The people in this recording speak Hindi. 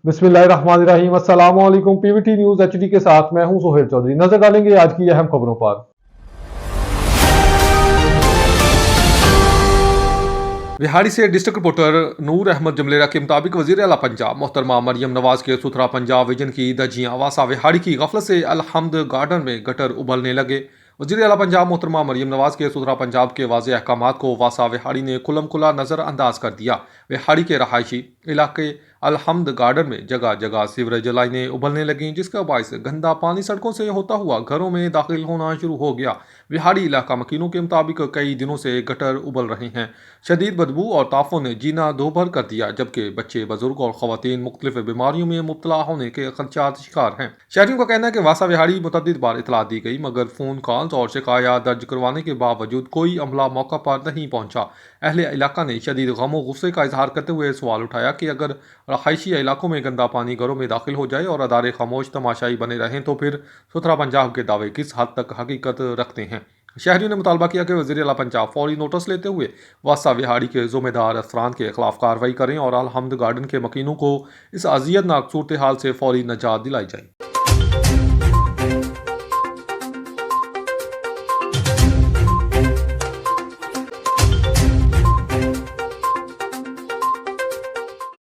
बिस्मिल्लाहिर्रहमानिर्रहीम। अस्सलाम वालेकुम। पीवीटी न्यूज एचडी के साथ मैं हूं सुहेल चौधरी। नजर डालेंगे आज की अहम खबरों पर। बिहाड़ी से डिस्ट्रिक्ट रिपोर्टर नूर अहमद जमलेरा के मुताबिक वजीर आला पंजाब मोहतरमा मरियम नवाज के सुथरा पंजाब विजन की धज्जियां वासा बिहाड़ी की गफलत से अलहमद गार्डन में गटर उबलने लगे। वजीर आला पंजाब मोहतरमा मरियम नवाज के सुथरा पंजाब के वाज़े अहकामात को वासा बिहाड़ी ने खुलम खुला नज़रअंदाज कर दिया। बिहाड़ी के रहायशी इलाके अलहमद गार्डन में जगह जगह सीवरेज लाइनें उबलने लगीं, जिसका बायस गंदा पानी सड़कों से होता हुआ घरों में दाखिल होना शुरू हो गया। बिहाड़ी इलाका मकीनों के मुताबिक कई दिनों से गटर उबल रहे हैं। शदीद बदबू और ताफों ने जीना दोभर कर दिया, जबकि बच्चे, बुजुर्ग और खवातीन मुख्तलिफ बीमारियों में मुब्तला होने के खदशात शिकार हैं। शहरियों का कहना है कि वासा विहाड़ी मुतअद्दिद बार इतला दी गई, मगर फ़ोन कॉल्स और शिकायत दर्ज करवाने के बावजूद कोई अमला मौका पर नहीं पहुंचा। अहले इलाका ने शदीद गम गुस्से का इजहार करते हुए सवाल उठाया कि अगर रहायशी इलाकों में गंदा पानी घरों में दाखिल हो जाए और अदारे खामोश तमाशाई बने रहें तो फिर सुथरा पंजाब के दावे किस हद तक हकीकत रखते हैं। शहरियों ने मुतालबा किया कि वज़ीर आला पंजाब फौरी नोटिस लेते हुए वासा विहाड़ी के ज़िम्मेदार अफसरान के खिलाफ कार्रवाई करें और अलहमद गार्डन के मकीनों को इस अजियतनाक सूरत हाल से फौरी निजात दिलाई जाए।